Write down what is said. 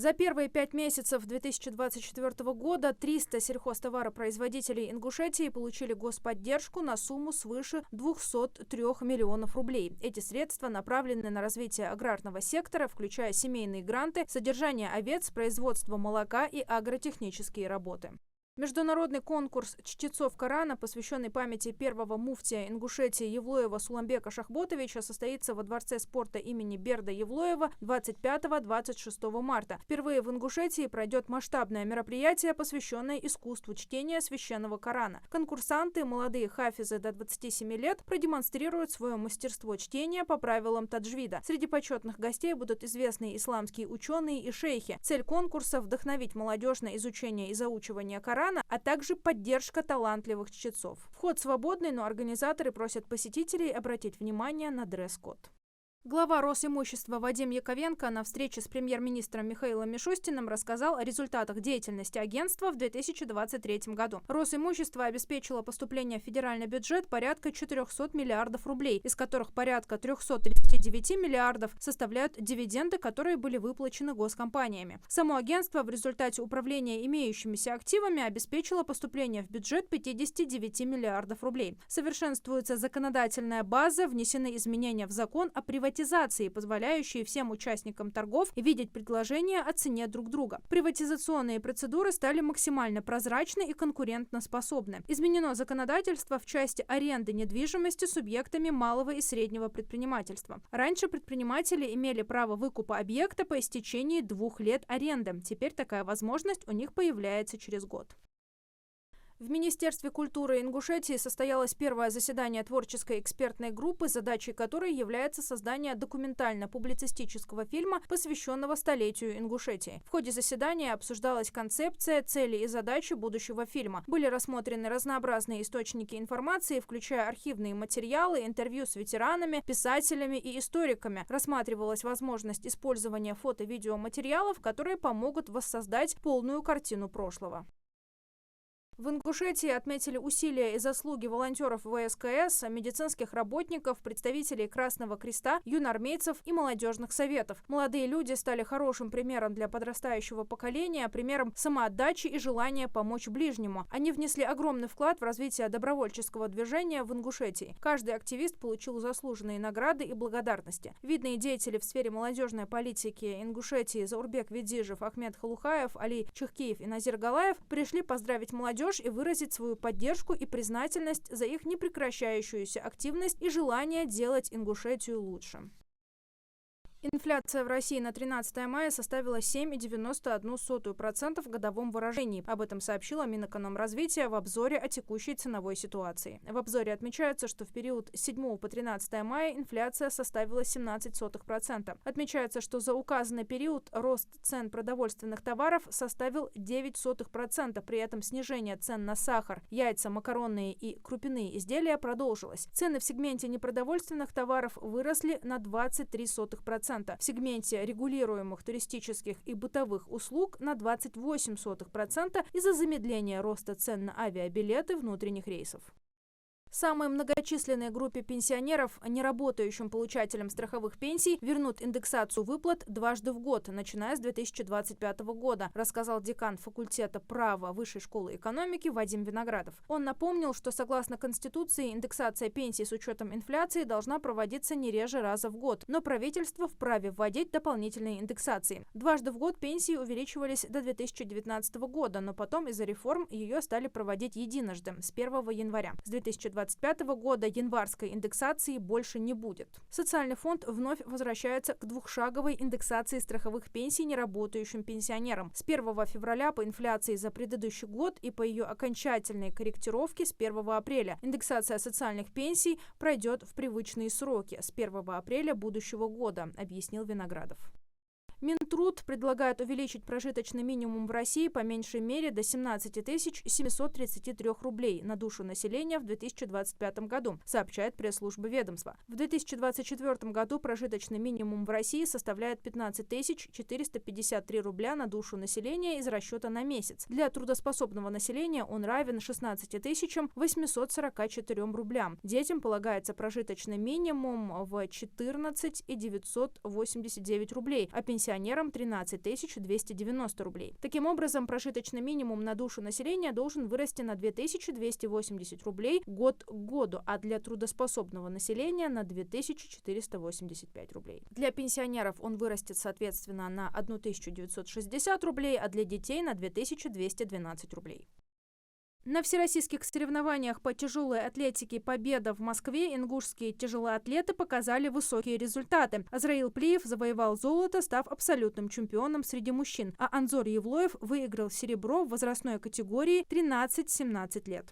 За первые 5 месяцев 2024 года 300 сельхозтоваропроизводителей Ингушетии получили господдержку на сумму свыше 203 миллионов рублей. Эти средства направлены на развитие аграрного сектора, включая семейные гранты, содержание овец, производство молока и агротехнические работы. Международный конкурс чтецов Корана, посвященный памяти первого муфтия Ингушетии Евлоева Суланбека Шахботовича, состоится во Дворце спорта имени Берда Евлоева 25-26 марта. Впервые в Ингушетии пройдет масштабное мероприятие, посвященное искусству чтения священного Корана. Конкурсанты, молодые хафизы до 27 лет, продемонстрируют свое мастерство чтения по правилам таджвида. Среди почетных гостей будут известные исламские ученые и шейхи. Цель конкурса – вдохновить молодежь на изучение и заучивание Корана, а также поддержка талантливых чтецов. Вход свободный, но организаторы просят посетителей обратить внимание на дресс-код. Глава Росимущества Вадим Яковенко на встрече с премьер-министром Михаилом Мишустиным рассказал о результатах деятельности агентства в 2023 году. Росимущество обеспечило поступление в федеральный бюджет порядка 400 миллиардов рублей, из которых порядка 339 миллиардов составляют дивиденды, которые были выплачены госкомпаниями. Само агентство в результате управления имеющимися активами обеспечило поступление в бюджет 59 миллиардов рублей. Совершенствуется законодательная база, внесены изменения в закон о приватизации, позволяющие всем участникам торгов видеть предложения о цене друг друга. Приватизационные процедуры стали максимально прозрачны и конкурентоспособны. Изменено законодательство в части аренды недвижимости субъектами малого и среднего предпринимательства. Раньше предприниматели имели право выкупа объекта по истечении 2 лет аренды. Теперь такая возможность у них появляется через год. В Министерстве культуры Ингушетии состоялось первое заседание творческой экспертной группы, задачей которой является создание документально-публицистического фильма, посвященного столетию Ингушетии. В ходе заседания обсуждалась концепция, цели и задачи будущего фильма. Были рассмотрены разнообразные источники информации, включая архивные материалы, интервью с ветеранами, писателями и историками. Рассматривалась возможность использования фото-видеоматериалов, которые помогут воссоздать полную картину прошлого. В Ингушетии отметили усилия и заслуги волонтеров ВСКС, медицинских работников, представителей Красного Креста, юноармейцев и молодежных советов. Молодые люди стали хорошим примером для подрастающего поколения, примером самоотдачи и желания помочь ближнему. Они внесли огромный вклад в развитие добровольческого движения в Ингушетии. Каждый активист получил заслуженные награды и благодарности. Видные деятели в сфере молодежной политики Ингушетии Заурбек Ведижев, Ахмед Халухаев, Али Чехкиев и Назир Галаев пришли поздравить молодежь и выразить свою поддержку и признательность за их непрекращающуюся активность и желание делать Ингушетию лучше. Инфляция в России на 13 мая составила 7,91% в годовом выражении. Об этом сообщила Минэкономразвития в обзоре о текущей ценовой ситуации. В обзоре отмечается, что в период с 7 по 13 мая инфляция составила 0,17%. Отмечается, что за указанный период рост цен продовольственных товаров составил 0,09%. При этом снижение цен на сахар, яйца, макаронные и крупяные изделия продолжилось. Цены в сегменте непродовольственных товаров выросли на 23%. В сегменте регулируемых туристических и бытовых услуг на 28% из-за замедления роста цен на авиабилеты внутренних рейсов. Самой многочисленной группе пенсионеров, неработающим получателям страховых пенсий, вернут индексацию выплат дважды в год, начиная с 2025 года, рассказал декан факультета права Высшей школы экономики Вадим Виноградов. Он напомнил, что согласно Конституции индексация пенсий с учетом инфляции должна проводиться не реже раза в год, но правительство вправе вводить дополнительные индексации. Дважды в год пенсии увеличивались до 2019 года, но потом из-за реформ ее стали проводить единожды, с 1 января. С 2025 года январской индексации больше не будет. Социальный фонд вновь возвращается к двухшаговой индексации страховых пенсий неработающим пенсионерам. С 1 февраля по инфляции за предыдущий год и по ее окончательной корректировке с 1 апреля. Индексация социальных пенсий пройдет в привычные сроки с 1 апреля будущего года, объяснил Виноградов. Минтруд предлагает увеличить прожиточный минимум в России по меньшей мере до 17 733 рублей на душу населения в 2025 году, сообщает пресс-служба ведомства. В 2024 году прожиточный минимум в России составляет 15 453 рубля на душу населения из расчета на месяц. Для трудоспособного населения он равен 16 844 рублям. Детям полагается прожиточный минимум в 14 989 рублей, а пенсионерам пенсионерам 13 290 рублей. Таким образом, прожиточный минимум на душу населения должен вырасти на 2280 рублей год к году, а для трудоспособного населения на 2485 рублей. Для пенсионеров он вырастет, соответственно, на 1960 рублей, а для детей на 2212 рублей. На всероссийских соревнованиях по тяжелой атлетике «Победа» в Москве ингушские тяжелоатлеты показали высокие результаты. Азраил Плиев завоевал золото, став абсолютным чемпионом среди мужчин, а Анзор Евлоев выиграл серебро в возрастной категории 13-17 лет.